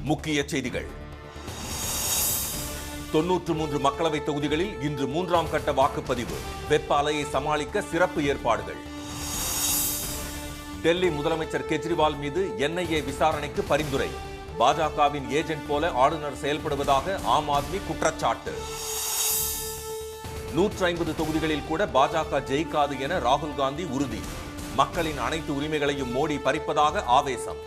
முக்கிய செய்திகள். 93 மக்களவை தொகுதிகளில் இன்று 3ஆம் கட்ட வாக்குப்பதிவு. வெப்ப அலையை சமாளிக்க சிறப்பு ஏற்பாடுகள். டெல்லி முதலமைச்சர் கெஜ்ரிவால் மீது NIA விசாரணைக்கு பரிந்துரை. பாஜகவின் ஏஜென்ட் போல ஆளுநர் செயல்படுவதாக ஆம் ஆத்மி குற்றச்சாட்டு. 150 தொகுதிகளில் கூட பாஜக ஜெயிக்காது என ராகுல் காந்தி உறுதி. மக்களின் அனைத்து உரிமைகளையும் மோடி பறிப்பதாக ஆவேசம்.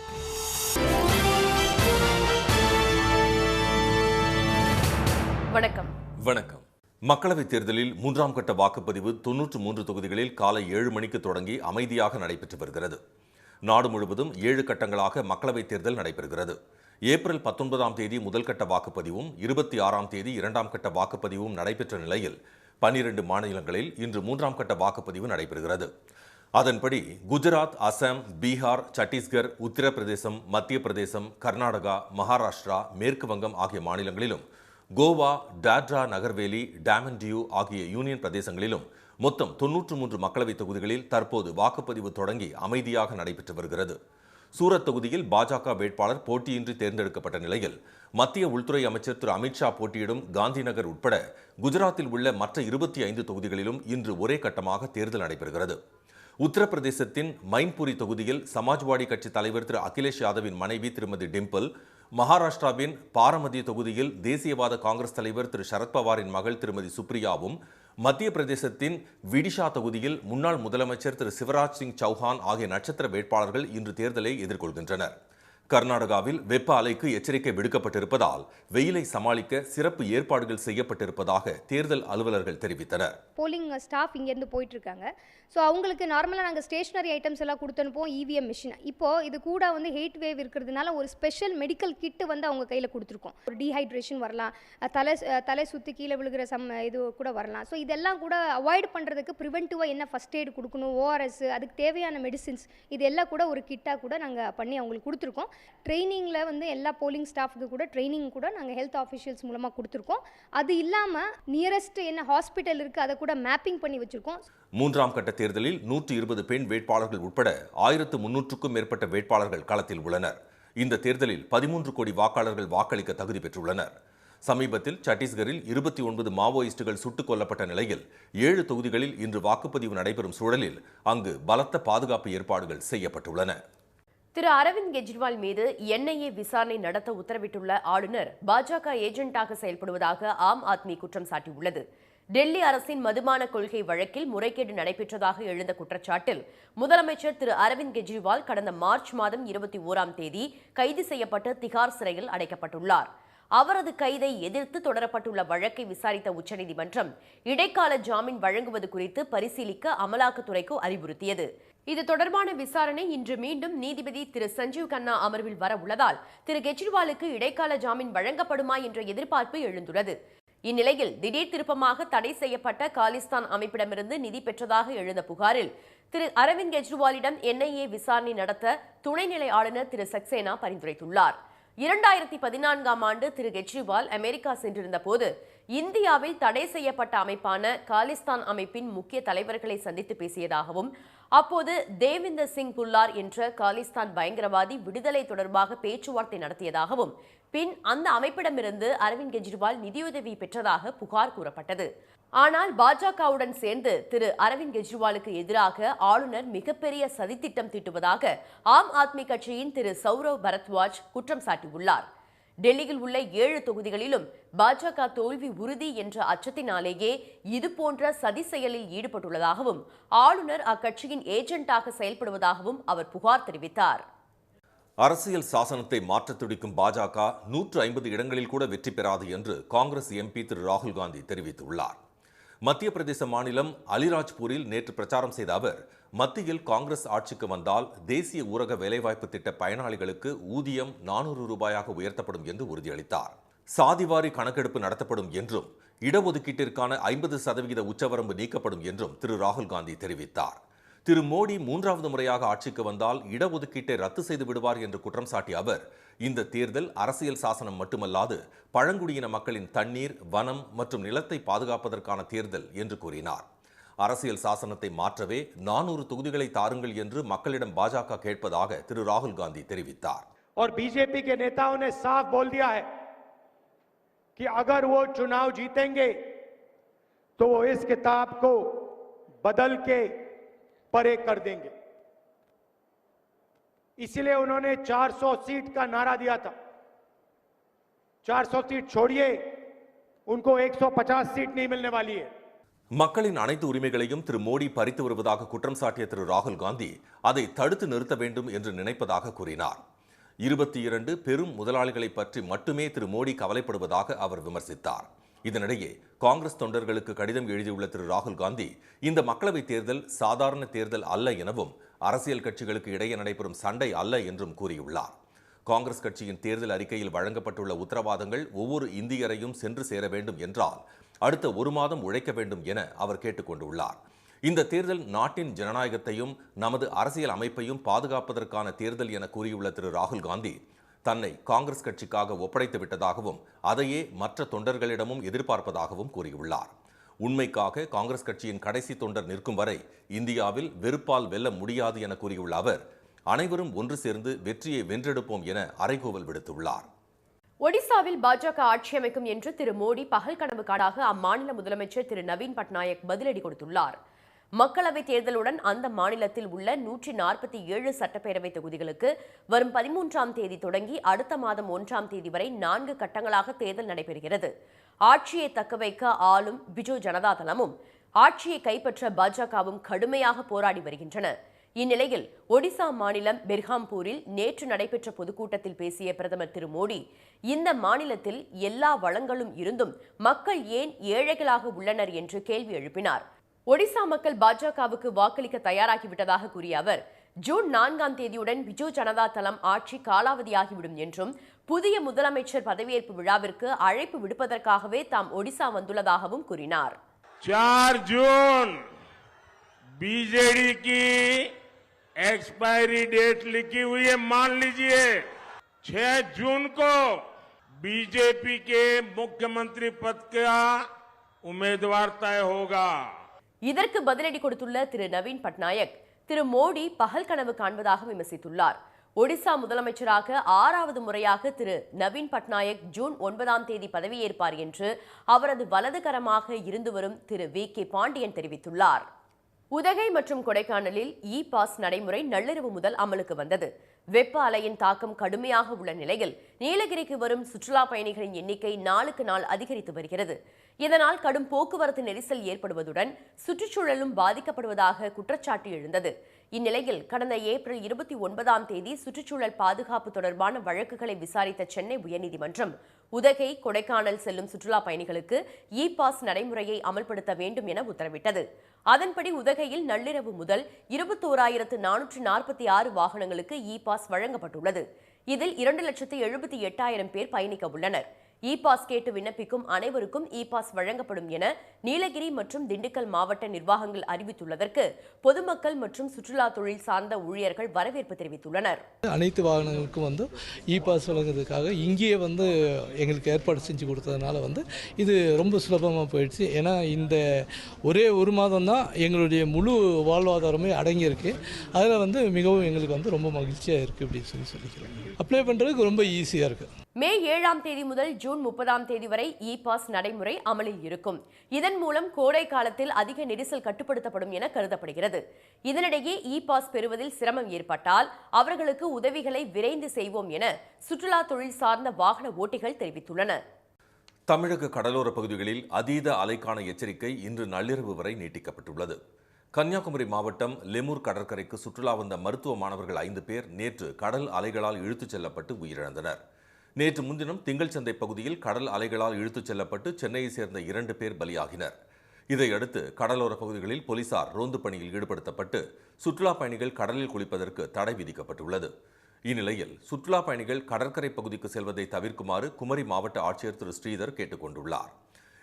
வணக்கம். மக்களவைத் தேர்தலில் 3ஆம் கட்ட வாக்குப்பதிவு 93 தொகுதிகளில் காலை 7 மணிக்கு தொடங்கி அமைதியாக நடைபெற்று வருகிறது. நாடு முழுவதும் 7 கட்டங்களாக மக்களவைத் தேர்தல் நடைபெறுகிறது. ஏப்ரல் 19ஆம் தேதி முதல் கட்ட வாக்குப்பதிவும் 26ஆம் தேதி 2ஆம் கட்ட வாக்குப்பதிவும் நடைபெற்ற நிலையில் 12 மாநிலங்களில் இன்று 3ஆம் கட்ட வாக்குப்பதிவு நடைபெறுகிறது. அதன்படி குஜராத், அசாம், பீகார், சத்தீஸ்கர், உத்தரப்பிரதேசம், மத்திய பிரதேசம், கர்நாடகா, மகாராஷ்டிரா, மேற்கு வங்கம் ஆகிய மாநிலங்களிலும், கோவா, டாட்ரா, நகர்வேலி, டாமன் டியூ ஆகிய யூனியன் பிரதேசங்களிலும் மொத்தம் 93 மக்களவைத் தொகுதிகளில் தற்போது வாக்குப்பதிவு தொடங்கி அமைதியாக நடைபெற்று வருகிறது. சூரத் தொகுதியில் பாஜக வேட்பாளர் போட்டியின்றி தேர்ந்தெடுக்கப்பட்ட நிலையில் மத்திய உள்துறை அமைச்சர் திரு அமித்ஷா போட்டியிடும் காந்திநகர் உட்பட குஜராத்தில் உள்ள மற்ற 25 தொகுதிகளிலும் இன்று ஒரே கட்டமாக தேர்தல் நடைபெறுகிறது. உத்தரப்பிரதேசத்தின் மைன்புரி தொகுதியில் சமாஜ்வாடி கட்சி தலைவர் திரு அகிலேஷ் யாதவின் மனைவி திருமதி டிம்பிள், மகாராஷ்டிராவின் பாரமதி தொகுதியில் தேசியவாத காங்கிரஸ் தலைவர் திரு சரத்பவாரின் மகள் திருமதி சுப்ரியாவும், மத்திய பிரதேசத்தின் விடிஷா தொகுதியில் முன்னாள் முதலமைச்சர் திரு சிவராஜ் சிங் சௌஹான் ஆகிய நட்சத்திர வேட்பாளர்கள் இன்று தேர்தலை எதிர்கொள்கின்றனர். கர்நாடகாவில் வெப்ப அலைக்கு எச்சரிக்கை விடுக்கப்பட்டிருப்பதால் வெயிலை சமாளிக்க சிறப்பு ஏற்பாடுகள் செய்யப்பட்டிருப்பதாக தேர்தல் அலுவலர்கள் தெரிவித்தனர். போலிங் ஸ்டாஃப் இங்கேருந்து போயிட்டு இருக்காங்க. ஸோ அவங்களுக்கு நார்மலாக நாங்கள் ஸ்டேஷனரி ஐட்டம்ஸ் எல்லாம் கொடுத்தனுப்போம். EVM மிஷின் இப்போது இது கூட ஹீட் வேவ் இருக்கிறதுனால ஒரு ஸ்பெஷல் மெடிக்கல் கிட்டு அவங்க கையில் கொடுத்துருக்கோம். ஒரு டீஹைட்ரேஷன் வரலாம், தலை சுற்றி கீழே விழுகிற இது கூட வரலாம். ஸோ இதெல்லாம் கூட அவாய்ட் பண்ணுறதுக்கு ப்ரிவென்டிவாக என்ன ஃபஸ்ட் எய்டு கொடுக்கணும், ORS, அதுக்கு தேவையான மெடிசின்ஸ் இது எல்லாம் கூட ஒரு கிட்டாக கூட நாங்கள் பண்ணி அவங்களுக்கு கொடுத்துருக்கோம். ட்ரைனிங்கில் எல்லா போலிங் ஸ்டாஃப்க்கு கூட ட்ரைனிங் கூட நாங்கள் ஹெல்த் ஆஃபீஷியல்ஸ் மூலமாக கொடுத்துருக்கோம். அது இல்லாமல் நியரஸ்ட் என்ன ஹாஸ்பிட்டல் இருக்குது அதை கூட மேப்பிங் பண்ணி வச்சுருக்கோம். 3ஆம் கட்ட தேர்தலில் 120 பெண் வேட்பாளர்கள் உட்பட 1300க்கும் மேற்பட்ட வேட்பாளர்கள் களத்தில் உள்ளனர். இந்த தேர்தலில் 13 கோடி வாக்காளர்கள் வாக்களிக்க தகுதி பெற்றுள்ளனர். சமீபத்தில் சத்தீஸ்கரில் 29 மாவோயிஸ்டுகள் சுட்டுக் கொல்லப்பட்ட நிலையில் 7 தொகுதிகளில் இன்று வாக்குப்பதிவு நடைபெறும் சூழலில் அங்கு பலத்த பாதுகாப்பு ஏற்பாடுகள் செய்யப்பட்டுள்ளன. திரு அரவிந்த் கெஜ்ரிவால் மீது NIA விசாரணை நடத்த உத்தரவிட்டுள்ள ஆளுநர் பாஜக ஏஜென்ட்டாக செயல்படுவதாக ஆம் ஆத்மி குற்றம் சாட்டியுள்ளது. டெல்லி அரசின் மதுபான கொள்கை வழக்கில் முறைகேடு நடைபெற்றதாக எழுந்த குற்றச்சாட்டில் முதலமைச்சர் திரு அரவிந்த் கெஜ்ரிவால் கடந்த மார்ச் மாதம் 21ஆம் தேதி கைது செய்யப்பட்டு திகார் சிறையில் அடைக்கப்பட்டுள்ளார். அவரது கைதை எதிர்த்து தொடரப்பட்டுள்ள வழக்கை விசாரித்த உச்சநீதிமன்றம் இடைக்கால ஜாமீன் வழங்குவது குறித்து பரிசீலிக்க அமலாக்கத்துறைக்கு அறிவுறுத்தியது. இது தொடர்பான விசாரணை இன்று மீண்டும் நீதிபதி திரு சஞ்சீவ் கண்ணா அமர்வில் வர உள்ளதால் திரு கெஜ்ரிவாலுக்கு இடைக்கால ஜாமீன் வழங்கப்படுமா என்ற எதிர்பார்ப்பு எழுந்துள்ளது. இந்நிலையில் திடீர் திருப்பமாக தடை செய்யப்பட்ட காலிஸ்தான் அமைப்பிடமிருந்து நிதி பெற்றதாக எழுந்த புகாரில் திரு அரவிந்த் கெஜ்ரிவாலிடம் NIA விசாரணை நடத்த துணைநிலை ஆளுநர் திரு சக்சேனா பரிந்துரைத்துள்ளார். 2014ஆம் ஆண்டு திரு கெஜ்ரிவால் அமெரிக்கா சென்றிருந்த போது இந்தியாவில் தடை செய்யப்பட்ட அமைப்பான காலிஸ்தான் அமைப்பின் முக்கிய தலைவர்களை சந்தித்து பேசியதாகவும், அப்போது தேவிந்தர் சிங் புல்லார் என்ற காலிஸ்தான் பயங்கரவாதி விடுதலை தொடர்பாக பேச்சுவார்த்தை நடத்தியதாகவும், பின் அந்த அமைப்பிடமிருந்து அரவிந்த் கெஜ்ரிவால் நிதியுதவி பெற்றதாக புகார் கூறப்பட்டது. ஆனால் பாஜகவுடன் சேர்ந்து திரு அரவிந்த் கெஜ்ரிவாலுக்கு எதிராக ஆளுநர் மிகப்பெரிய சதித்திட்டம் தீட்டுவதாக ஆம் ஆத்மி கட்சியின் திரு சௌரவ் பரத்வாஜ் குற்றம் சாட்டியுள்ளார். டெல்லியில் உள்ள 7 தொகுதிகளிலும் பாஜக தோல்வி உறுதி என்ற அச்சத்தினாலேயே இதுபோன்ற சதி செயலில் ஈடுபட்டுள்ளதாகவும், ஆளுநர் அக்கட்சியின் ஏஜென்ட்டாக செயல்படுவதாகவும் அவர் புகார் தெரிவித்தார். அரசியல் சாசனத்தை மாற்ற துடிக்கும் பாஜக 150 இடங்களில் கூட வெற்றி பெறாது என்று காங்கிரஸ் MP திரு ராகுல் காந்தி தெரிவித்துள்ளார். மத்திய பிரதேச மாநிலம் அலிராஜ்பூரில் நேற்று பிரச்சாரம் செய்த அவர், மத்தியில் காங்கிரஸ் ஆட்சிக்கு வந்தால் தேசிய ஊரக வேலைவாய்ப்பு திட்ட பயனாளிகளுக்கு ஊதியம் 400 ரூபாயாக உயர்த்தப்படும் என்று உறுதியளித்தார். சாதிவாரி கணக்கெடுப்பு நடத்தப்படும் என்றும் இடஒதுக்கீட்டிற்கான 50% உச்சவரம்பு நீக்கப்படும் என்றும் திரு ராகுல் காந்தி தெரிவித்தார். திரு மோடி 3வது முறையாக ஆட்சிக்கு வந்தால் இடஒதுக்கீட்டை ரத்து செய்து விடுவார் என்று குற்றம் சாட்டிய அவர், இந்த தேர்தல் அரசியல் சாசனம் மட்டுமல்லாது பழங்குடியின மக்களின் தண்ணீர், வனம் மற்றும் நிலத்தை பாதுகாப்பதற்கான தேர்தல் என்று கூறினார். அரசியல் சாசனத்தை மாற்றவே 400 தொகுதிகளை தாருங்கள் என்று மக்களிடம் பாஜக கேட்பதாக திரு ராகுல் காந்தி தெரிவித்தார். और बीजेपी के नेताओं ने साफ बोल दिया है कि अगर वो चुनाव जीतेंगे तो वो इस किताब को बदल के परे कर देंगे। इसलिए उन्होंने 400 सीट का नारा दिया था। 400 सीट छोड़िए, उनको 150 सीट नहीं मिलने वाली है। மக்களின் அனைத்து உரிமைகளையும் திரு மோடி பறித்து வருவதாக குற்றம் சாட்டிய திரு ராகுல் காந்தி அதை தடுத்து நிறுத்த வேண்டும் என்று நினைப்பதாக கூறினார். 22 பெரும் முதலாளிகளை பற்றி மட்டுமே திரு மோடி கவலைப்படுவதாக அவர் விமர்சித்தார். இதனிடையே காங்கிரஸ் தொண்டர்களுக்கு கடிதம் எழுதியுள்ள திரு ராகுல் காந்தி இந்த மக்களவைத் தேர்தல் சாதாரண தேர்தல் அல்ல எனவும் அரசியல் கட்சிகளுக்கு இடையே நடைபெறும் சண்டை அல்ல என்றும் கூறியுள்ளார். காங்கிரஸ் கட்சியின் தேர்தல் அறிக்கையில் வழங்கப்பட்டுள்ள உத்தரவாதங்கள் ஒவ்வொரு இந்தியரையும் சென்று சேர வேண்டும் என்றால் அடுத்த 1 மாதம் உழைக்க வேண்டும் என அவர் கேட்டுக்கொண்டுள்ளார். இந்த தேர்தல் நாட்டின் ஜனநாயகத்தையும் நமது அரசியல் அமைப்பையும் பாதுகாப்பதற்கான தேர்தல் என கூறியுள்ள திரு ராகுல் காந்தி தன்னை காங்கிரஸ் கட்சிக்காக ஒப்படைத்து விட்டதாகவும் அதையே மற்ற தொண்டர்களிடமும் எதிர்பார்ப்பதாகவும் கூறியுள்ளார். உண்மைக்காக காங்கிரஸ் கட்சியின் கடைசி தொண்டர் நிற்கும் வரை இந்தியாவில் வெறுப்பால் வெல்ல முடியாது என கூறியுள்ள அவர் அனைவரும் ஒன்று சேர்ந்து வெற்றியை வென்றெடுப்போம் என அறைகூவல் விடுத்துள்ளார். ஒடிசாவில் பாஜக ஆட்சி அமைக்கும் என்று திரு மோடி பகல் கனவு காடாக அம்மாநில முதலமைச்சர் திரு நவீன் பட்நாயக் பதிலடி கொடுத்துள்ளார். மக்களவைத் தேர்தலுடன் அந்த மாநிலத்தில் உள்ள 147 சட்டப்பேரவை தொகுதிகளுக்கு வரும் 13ஆம் தேதி தொடங்கி அடுத்த மாதம் 1ஆம் தேதி வரை 4 கட்டங்களாக தேர்தல் நடைபெறுகிறது. ஆட்சியை தக்கவைக்க ஆளும் பிஜு ஜனதா தளமும் ஆட்சியை கைப்பற்ற பாஜகவும் கடுமையாக போராடி வருகின்றன. இந்நிலையில் ஒடிசா மாநிலம் பெர்ஹாம்பூரில் நேற்று நடைபெற்ற பொதுக்கூட்டத்தில் பேசிய பிரதமர் திரு மோடி இந்த மாநிலத்தில் எல்லா வளங்களும் இருந்தும் மக்கள் ஏன் ஏழைகளாக உள்ளனர் என்று கேள்வி எழுப்பினார். ஒடிசா மக்கள் பாஜகவுக்கு வாக்களிக்க தயாராகிவிட்டதாக கூறிய அவர் ஜூன் 4ஆம் தேதியுடன் பிஜு ஜனதா தளம் ஆட்சி காலாவதியாகிவிடும் என்றும் புதிய முதலமைச்சர் பதவியேற்பு விழாவிற்கு அழைப்பு விடுப்பதற்காகவே தாம் ஒடிசா வந்துள்ளதாகவும் கூறினார். 4 जून बीजेडी की एक्सपायरी डेट लिखी हुई है, मान लीजिए 6 जून को बीजेपी के मुख्यमंत्री पद का उम्मीदवार तय होगा. இதற்கு பதிலடி கொடுத்துள்ள திரு நவீன் பட்நாயக் திரு மோடி பகல் கனவு காண்பதாக விமர்சித்துள்ளார். ஒடிசா முதலமைச்சராக 6வது முறையாக திரு நவீன் பட்நாயக் ஜூன் 9ஆம் தேதி பதவியேற்பார் என்று அவரது வலதுகரமாக இருந்து வரும் திரு வி.கே. பாண்டியன் தெரிவித்துள்ளார். உதகை மற்றும் கொடைக்கானலில் இ பாஸ் நடைமுறை நள்ளிரவு முதல் அமலுக்கு வந்தது. வெப்ப அலையின் தாக்கம் கடுமையாக உள்ள நிலையில் நீலகிரிக்கு வரும் சுற்றுலா பயணிகளின் எண்ணிக்கை நாளுக்கு நாள் அதிகரித்து வருகிறது. இதனால் கடும் போக்குவரத்து நெரிசல் ஏற்படுவதுடன் சுற்றுச்சூழலும் பாதிக்கப்படுவதாக குற்றச்சாட்டு எழுந்தது. இந்நிலையில் கடந்த ஏப்ரல் 29ஆம் தேதி சுற்றுச்சூழல் பாதுகாப்பு தொடர்பான வழக்குகளை விசாரித்த சென்னை உயர்நீதிமன்றம் உதகை கொடைக்கானல் செல்லும் சுற்றுலா பயணிகளுக்கு இ பாஸ் நடைமுறையை அமல்படுத்த வேண்டும் என உத்தரவிட்டது. அதன்படி உதகையில் நள்ளிரவு முதல் 21,446 வாகனங்களுக்கு இ பாஸ் வழங்கப்பட்டுள்ளது. இதில் 2,78,000 பேர் பயணிக்க உள்ளனர். இ பாஸ் கேட்டு விண்ணப்பிக்கும் அனைவருக்கும் இ பாஸ் வழங்கப்படும் என நீலகிரி மற்றும் திண்டுக்கல் மாவட்ட நிர்வாகங்கள் அறிவித்துள்ளதற்கு பொதுமக்கள் மற்றும் சுற்றுலா தொழில் சார்ந்த ஊழியர்கள் வரவேற்பு தெரிவித்துள்ளனர். அனைத்து வாகனங்களுக்கும் இ பாஸ் வழங்குறதுக்காக இங்கேயே எங்களுக்கு ஏற்பாடு செஞ்சு கொடுத்ததுனால இது ரொம்ப சுலபமாக போயிடுச்சு. ஏன்னா இந்த ஒரே 1 மாதம் தான் எங்களுடைய முழு வாழ்வாதாரமே அடங்கியிருக்கு. அதில் மிகவும் எங்களுக்கு ரொம்ப மகிழ்ச்சியாக இருக்குது அப்படின்னு சொல்லிக்கிறோம். அப்ளை பண்ணுறதுக்கு ரொம்ப ஈஸியாக இருக்குது. மே 7ஆம் தேதி முதல் ஜூன் 30ஆம் தேதி வரை இ பாஸ் நடைமுறை அமலில் இருக்கும். இதன் மூலம் கோடை காலத்தில் அதிக நெரிசல் கட்டுப்படுத்தப்படும் என கருதப்படுகிறது. இதனிடையே இ பாஸ் பெறுவதில் சிரமம் ஏற்பட்டால் அவர்களுக்கு உதவிகளை விரைந்து செய்வோம் என சுற்றுலா தொழில் சார்ந்த வாகன ஓட்டிகள் தெரிவித்துள்ளனர். தமிழக கடலோர பகுதிகளில் அதீத அலைக்கான எச்சரிக்கை இன்று நள்ளிரவு வரை நீட்டிக்கப்பட்டுள்ளது. கன்னியாகுமரி மாவட்டம் லெமூர் கடற்கரைக்கு சுற்றுலா வந்த மருத்துவ மாணவர்கள் 5 பேர் நேற்று கடல் அலைகளால் இழுத்துச் செல்லப்பட்டு உயிரிழந்தனர். நேற்று முன்தினம் திங்கள் சந்தை பகுதியில் கடல் அலைகளால் இழுத்துச் செல்லப்பட்டு சென்னையை சேர்ந்த 2 பேர் பலியாகினர். இதையடுத்து கடலோர பகுதிகளில் போலீசார் ரோந்து பணியில் ஈடுபடுத்தப்பட்டு சுற்றுலா பயணிகள் கடலில் குளிப்பதற்கு தடை விதிக்கப்பட்டுள்ளது. இந்நிலையில் சுற்றுலா பயணிகள் கடற்கரை பகுதிக்கு செல்வதை தவிர்க்குமாறு குமரி மாவட்ட ஆட்சியர் திரு ஸ்ரீதர் கேட்டுக் கொண்டுள்ளார்.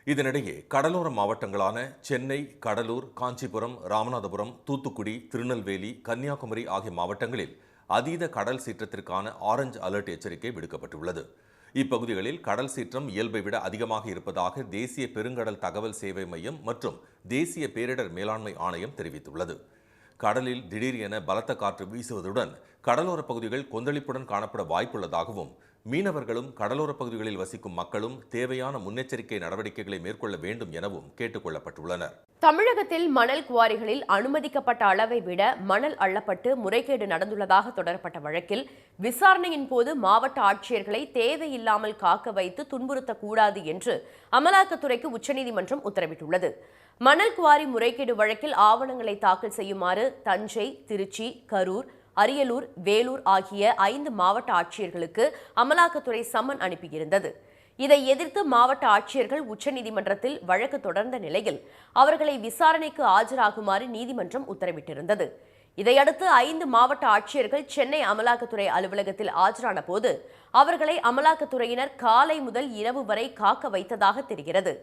இதனிடையே கடலோர மாவட்டங்களான சென்னை, கடலூர், காஞ்சிபுரம், ராமநாதபுரம், தூத்துக்குடி, திருநெல்வேலி, கன்னியாகுமரி ஆகிய மாவட்டங்களில் அதீத கடல் சீற்றத்திற்கான ஆரஞ்சு அலர்ட் எச்சரிக்கை விடுக்கப்பட்டுள்ளது. இப்பகுதிகளில் கடல் சீற்றம் இயல்பை விட அதிகமாக இருப்பதாக தேசிய பெருங்கடல் தகவல் சேவை மையம் மற்றும் தேசிய பேரிடர் மேலாண்மை ஆணையம் தெரிவித்துள்ளது. கடலில் திடீர் என பலத்த காற்று வீசுவதுடன் கடலோரப் பகுதிகள் கொந்தளிப்புடன் காணப்பட வாய்ப்புள்ளதாகவும் மீனவர்களும் கடலோரப் பகுதிகளில் வசிக்கும் மக்களும் தேவையான முன்னெச்சரிக்கை நடவடிக்கைகளை மேற்கொள்ள வேண்டும் எனவும் கேட்டுக் கொள்ளப்பட்டுள்ளனர். தமிழகத்தில் மணல் குவாரிகளில் அனுமதிக்கப்பட்ட அளவை விட மணல் அள்ளப்பட்டு முறைகேடு நடந்துள்ளதாக தொடரப்பட்ட வழக்கில் விசாரணையின் போது மாவட்ட ஆட்சியர்களை தேவையில்லாமல் காக்க வைத்து துன்புறுத்தக்கூடாது என்று அமலாக்கத்துறைக்கு உச்சநீதிமன்றம் உத்தரவிட்டுள்ளது. மணல் குவாரி முறைகேடு வழக்கில் ஆவணங்களை தாக்கல் செய்யுமாறு தஞ்சை, திருச்சி, கரூர், அரியலூர், வேலூர் ஆகிய 5 மாவட்ட ஆட்சியர்களுக்கு அமலாக்கத்துறை சம்மன் அனுப்பியிருந்தது. இதை எதிர்த்து மாவட்ட ஆட்சியர்கள் உச்சநீதிமன்றத்தில் வழக்கு தொடர்ந்த நிலையில் அவர்களை விசாரணைக்கு ஆஜராகுமாறு நீதிமன்றம் உத்தரவிட்டிருந்தது. இதையடுத்து 5 மாவட்ட ஆட்சியர்கள் சென்னை அமலாக்கத்துறை அலுவலகத்தில் ஆஜரான போது அவர்களை அமலாக்கத்துறையினர் காலை முதல் இரவு வரை காக்க வைத்ததாக தெரிகிறது.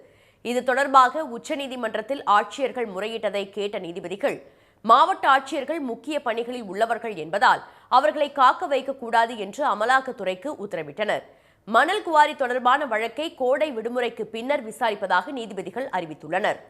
இது தொடர்பாக உச்சநீதிமன்றத்தில் ஆட்சியர்கள் முறையிட்டதை கேட்ட நீதிபதிகள், மாவட்ட ஆட்சியர்கள் முக்கிய பணிகளில் உள்ளவர்கள் என்பதால் அவர்களை காக்க வைக்கக்கூடாது என்று அமலாக்கத்துறைக்கு உத்தரவிட்டனர். மணல் குவாரி தொடர்பான வழக்கை கோடை விடுமுறைக்கு பின்னர் விசாரிப்பதாக நீதிபதிகள் அறிவித்துள்ளனர்.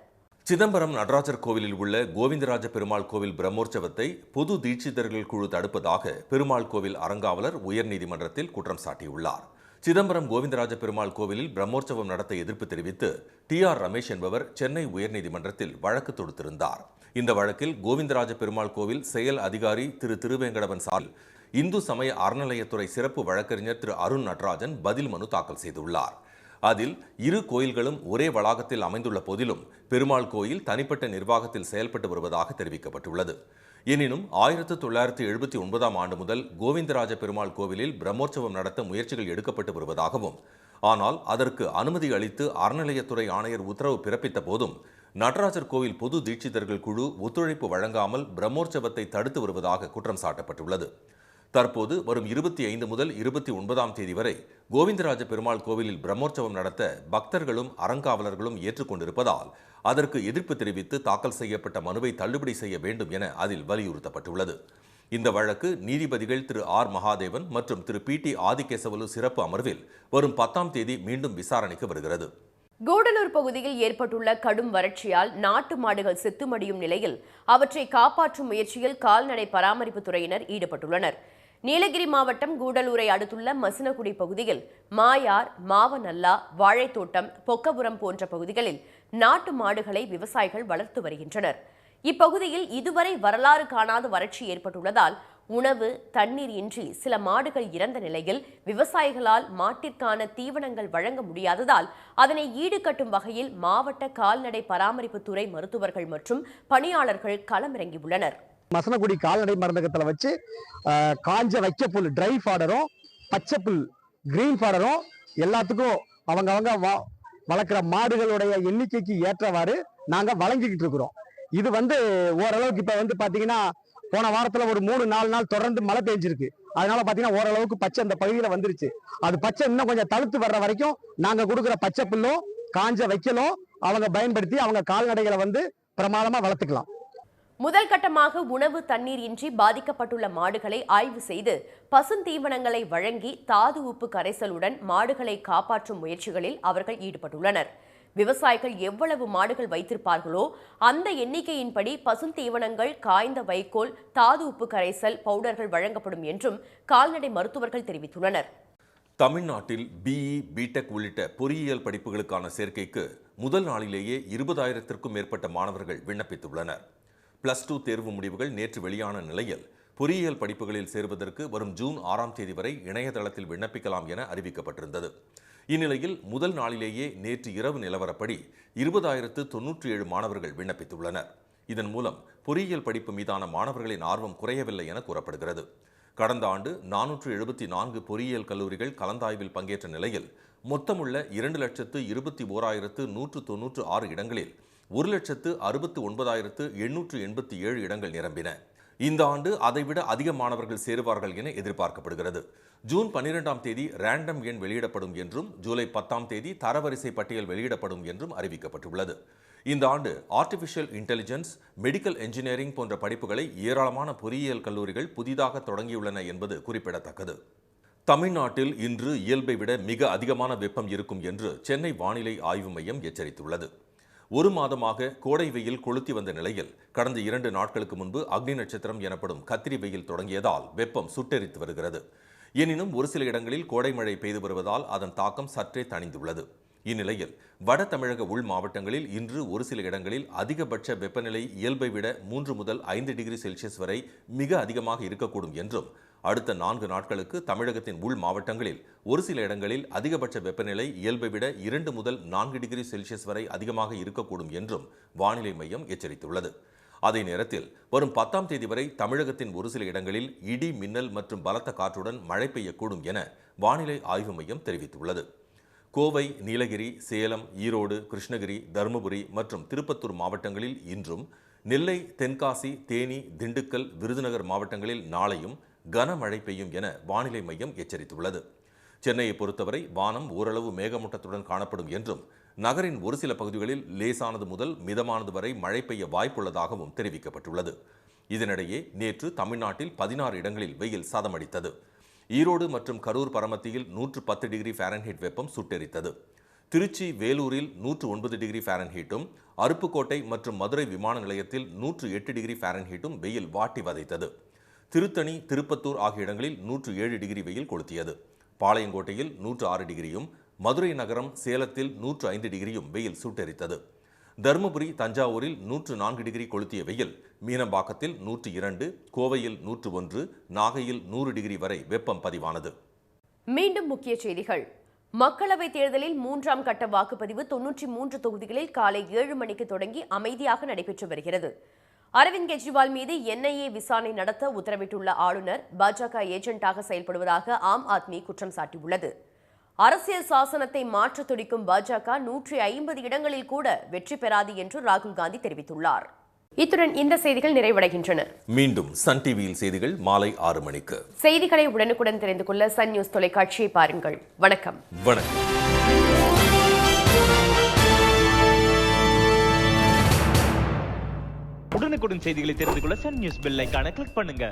சிதம்பரம் நடராஜர் கோவிலில் உள்ள கோவிந்தராஜ பெருமாள் கோவில் பிரம்மோற்சவத்தை பொது தீட்சிதர்கள் குழு தடுப்பதாக பெருமாள் கோவில் அறங்காவலர் உயர்நீதிமன்றத்தில் குற்றம் சாட்டியுள்ளார். சிதம்பரம் கோவிந்தராஜ பெருமாள் கோவிலில் பிரம்மோற்சவம் நடத்த எதிர்ப்பு தெரிவித்து TR ரமேஷ் என்பவர் சென்னை உயர்நீதிமன்றத்தில் வழக்கு தொடுத்திருந்தார். இந்த வழக்கில் கோவிந்தராஜ பெருமாள் கோவில் செயல் அதிகாரி திரு திருவேங்கடவன் சார்பில் இந்து சமய அறநிலையத்துறை சிறப்பு வழக்கறிஞர் திரு அருண் நடராஜன் பதில் மனு தாக்கல் செய்துள்ளார். அதில் இரு கோயில்களும் ஒரே வளாகத்தில் அமைந்துள்ள போதிலும் பெருமாள் கோயில் தனிப்பட்ட நிர்வாகத்தில் செயல்பட்டு வருவதாக தெரிவிக்கப்பட்டுள்ளது. எனினும் 1979ஆம் ஆண்டு முதல் கோவிந்தராஜ பெருமாள் கோவிலில் பிரம்மோற்சவம் நடத்த முயற்சிகள் எடுக்கப்பட்டு வருவதாகவும், ஆனால் அதற்கு அனுமதி அளித்து அறநிலையத்துறை ஆணையர் உத்தரவு பிறப்பித்த போதும் நடராஜர் கோவில் பொது தீட்சிதர்கள் குழு ஒத்துழைப்பு வழங்காமல் பிரம்மோற்சவத்தை தடுத்து வருவதாக குற்றம் சாட்டப்பட்டுள்ளது. தற்போது வரும் 25 முதல் 29ஆம் தேதி வரை கோவிந்தராஜ பெருமாள் கோவிலில் பிரம்மோற்சவம் நடத்த பக்தர்களும் அறங்காவலர்களும் ஏற்றுக்கொண்டிருப்பதால் அதற்கு எதிர்ப்பு தெரிவித்து தாக்கல் செய்யப்பட்ட மனுவை தள்ளுபடி செய்ய வேண்டும் என அதில் வலியுறுத்தப்பட்டுள்ளது. இந்த வழக்கு நீதிபதிகள் திரு R மகாதேவன் மற்றும் திரு PT ஆதிகேசவலு சிறப்பு அமர்வில் வரும் 10ஆம் தேதி மீண்டும் விசாரணைக்கு வருகிறது. கூடலூர் பகுதியில் ஏற்பட்டுள்ள கடும் வறட்சியால் நாட்டு மாடுகள் செத்துமடியும் நிலையில் அவற்றை காப்பாற்றும் முயற்சியில் கால்நடை பராமரிப்பு துறையினர் ஈடுபட்டுள்ளனர். நீலகிரி மாவட்டம் கூடலூரை அடுத்துள்ள மசினகுடி பகுதியில் மாயார், மாவநல்லா, வாழைத்தோட்டம், பொக்கபுரம் போன்ற பகுதிகளில் நாட்டு மாடுகளை விவசாயிகள் வளர்த்து வருகின்றனர். இப்பகுதியில் இதுவரை வரலாறு காணாத வறட்சி ஏற்பட்டுள்ளதால் உணவு, தண்ணீர் இன்றி சில மாடுகள் இறந்த நிலையில் விவசாயிகளால் மாட்டிற்கான தீவனங்கள் வழங்க முடியாததால் அதனை ஈடுகட்டும் வகையில் மாவட்ட கால்நடை பராமரிப்பு துறை மருத்துவர்கள் மற்றும் பணியாளர்கள் களமிறங்கியுள்ளனர். மசனகுடி கால்நடை மருந்தகத்தில் வச்சு காஞ்ச வைக்க புல் ட்ரை ஃபாடரும் பச்சை புல் கிரீன் ஃபாடரும் எல்லாத்துக்கும் அவங்க வளர்க்குற மாடுகளுடைய எண்ணிக்கைக்கு ஏற்றவாறு நாங்கள் வழங்கிக்கிட்டு இருக்கிறோம். இது ஓரளவுக்கு இப்போ பார்த்தீங்கன்னா போன வாரத்தில் ஒரு 3-4 நாள் தொடர்ந்து மழை பெஞ்சிருக்கு. அதனால பார்த்தீங்கன்னா ஓரளவுக்கு பச்சை அந்த பகுதியில் வந்துருச்சு. அது பச்சை இன்னும் கொஞ்சம் தழுத்து வர்ற வரைக்கும் நாங்கள் கொடுக்குற பச்சை புல்லும் காஞ்ச வைக்கலும் அவங்க பயன்படுத்தி அவங்க கால்நடைகளை பிரமாதமாக வளர்த்துக்கலாம். முதல் கட்டமாக உணவு, தண்ணீர் இன்றி பாதிக்கப்பட்டுள்ள மாடுகளை ஆய்வு செய்து பசுந்தீவனங்களை வழங்கி தாது உப்பு கரைசலுடன் மாடுகளை காப்பாற்றும் முயற்சிகளில் அவர்கள் ஈடுபட்டுள்ளனர். விவசாயிகள் எவ்வளவு மாடுகள் வைத்திருப்பார்களோ அந்த எண்ணிக்கையின்படி பசுந்தீவனங்கள், காய்ந்த வைக்கோல், தாது உப்பு கரைசல் பவுடர்கள் வழங்கப்படும் என்றும் கால்நடை மருத்துவர்கள் தெரிவித்துள்ளனர். தமிழ்நாட்டில் BE, BTech உள்ளிட்ட பொறியியல் படிப்புகளுக்கான சேர்க்கைக்கு முதல் நாளிலேயே 20,000த்திற்கும் மேற்பட்ட மாணவர்கள் விண்ணப்பித்துள்ளனர். +2 தேர்வு முடிவுகள் நேற்று வெளியான நிலையில் பொறியியல் படிப்புகளில் சேர்வதற்கு வரும் ஜூன் 6ஆம் தேதி வரை இணையதளத்தில் விண்ணப்பிக்கலாம் என அறிவிக்கப்பட்டிருந்தது. இந்நிலையில் முதல் நாளிலேயே நேற்று இரவு நிலவரப்படி 20,097 மாணவர்கள் விண்ணப்பித்துள்ளனர். இதன் மூலம் பொறியியல் படிப்பு மீதான மாணவர்களின் ஆர்வம் குறையவில்லை என கூறப்படுகிறது. கடந்த ஆண்டு 474 பொறியியல் கல்லூரிகள் கலந்தாய்வில் பங்கேற்ற நிலையில் மொத்தமுள்ள 2,21,196 இடங்களில் 1,69,887 இடங்கள் நிரம்பின. இந்த ஆண்டு அதைவிட அதிக மாணவர்கள் சேருவார்கள் என எதிர்பார்க்கப்படுகிறது. ஜூன் 12ஆம் தேதி ரேண்டம் எண் வெளியிடப்படும் என்றும் ஜூலை 10ஆம் தேதி தரவரிசை பட்டியல் வெளியிடப்படும் என்றும் அறிவிக்கப்பட்டுள்ளது. இந்த ஆண்டு ஆர்டிஃபிஷியல் இன்டெலிஜென்ஸ், மெடிக்கல் என்ஜினியரிங் போன்ற படிப்புகளை ஏராளமான பொறியியல் கல்லூரிகள் புதிதாக தொடங்கியுள்ளன என்பது குறிப்பிடத்தக்கது. தமிழ்நாட்டில் இன்று இயல்பை விட மிக அதிகமான வெப்பம் இருக்கும் என்று சென்னை வானிலை ஆய்வு மையம் எச்சரித்துள்ளது. ஒரு மாதமாக கோடை வெயில் கொளுத்தி வந்த நிலையில் கடந்த 2 நாட்களுக்கு முன்பு அக்னி நட்சத்திரம் எனப்படும் கத்திரி வெயில் தொடங்கியதால் வெப்பம் சுட்டெரித்து வருகிறது. எனினும் ஒரு சில இடங்களில் கோடை மழை பெய்து வருவதால் அதன் தாக்கம் சற்றே தணிந்துள்ளது. இந்நிலையில் வட தமிழக உள் மாவட்டங்களில் இன்று ஒரு சில இடங்களில் அதிகபட்ச வெப்பநிலை இயல்பை விட 3 முதல் 5 டிகிரி செல்சியஸ் வரை மிக அதிகமாக இருக்கக்கூடும் என்றும், அடுத்த 4 நாட்களுக்கு தமிழகத்தின் உள் மாவட்டங்களில் ஒரு சில இடங்களில் அதிகபட்ச வெப்பநிலை இயல்பை விட 2 முதல் 4 டிகிரி செல்சியஸ் வரை அதிகமாக இருக்கக்கூடும் என்றும் வானிலை மையம் எச்சரித்துள்ளது. அதே நேரத்தில் வரும் 10ஆம் தேதி வரை தமிழகத்தின் ஒரு சில இடங்களில் இடி, மின்னல் மற்றும் பலத்த காற்றுடன் மழை பெய்யக்கூடும் என வானிலை ஆய்வு மையம் தெரிவித்துள்ளது. கோவை, நீலகிரி, சேலம், ஈரோடு, கிருஷ்ணகிரி, தருமபுரி மற்றும் திருப்பத்தூர் மாவட்டங்களில் இன்றும், நெல்லை, தென்காசி, தேனி, திண்டுக்கல், விருதுநகர் மாவட்டங்களில் நாளையும் கனமழை பெய்யும் என வானிலை மையம் எச்சரித்துள்ளது. சென்னையை பொறுத்தவரை வானம் ஓரளவு மேகமூட்டத்துடன் காணப்படும் என்றும், நகரின் ஒரு சில பகுதிகளில் லேசானது முதல் மிதமானது வரை மழை பெய்ய வாய்ப்புள்ளதாகவும் தெரிவிக்கப்பட்டுள்ளது. இதனிடையே நேற்று தமிழ்நாட்டில் 16 இடங்களில் வெயில் சதமடித்தது. ஈரோடு மற்றும் கரூர் பரமத்தியில் 110 டிகிரி ஃபாரன்ஹீட் வெப்பம் சுட்டெரித்தது. திருச்சி, வேலூரில் 109 டிகிரி ஃபாரன்ஹீட்டும், அருப்புக்கோட்டை மற்றும் மதுரை விமான நிலையத்தில் 108 டிகிரி ஃபாரன்ஹீட்டும் வெயில் வாட்டி வதைத்தது. திருத்தணி, திருப்பத்தூர் ஆகிய இடங்களில் 107 டிகிரி வெயில் கொளுத்தியது. பாளையங்கோட்டையில் 106 டிகிரியும், மதுரை நகரம், சேலத்தில் 105 டிகிரியும் வெயில் சுட்டெரித்தது. தருமபுரி, தஞ்சாவூரில் 104 டிகிரி கொளுத்திய வெயில் மீனம்பாக்கத்தில் 102, கோவையில் 101, நாகையில் 100 டிகிரி வரை வெப்பம் பதிவானது. மீண்டும் முக்கிய செய்திகள். மக்களவைத் தேர்தலில் 3ஆம் கட்ட வாக்குப்பதிவு 93 தொகுதிகளில் காலை 7 மணிக்கு தொடங்கி அமைதியாக நடைபெற்று வருகிறது. அரவிந்த் கெஜ்ரிவால் மீது NIA விசாரணை நடத்த உத்தரவிட்டுள்ள ஆளுநர் பாஜக ஏஜென்ட்டாக செயல்படுவதாக ஆம் ஆத்மி குற்றம் சாட்டியுள்ளது. அரசியல் சாசனத்தை மாற்ற துடிக்கும் பாஜக 150 இடங்களில் கூட வெற்றி பெறாது என்று ராகுல் காந்தி தெரிவித்துள்ளார். இத்துடன் இந்த செய்திகள் நிறைவடைகின்றன. மீண்டும் சன் டிவியில் செய்திகள் மாலை 6 மணிக்கு. செய்திகளை உடனுக்குடன் தெரிந்து கொள்ள சன் நியூஸ் தொலைக்காட்சியை பாருங்கள். வணக்கம். வணக்கம். உடனுக்குடன் செய்திகளை தெரிந்து கொள்ள சன் நியூஸ் பெல் ஐகானை கிளிக் பண்ணுங்க.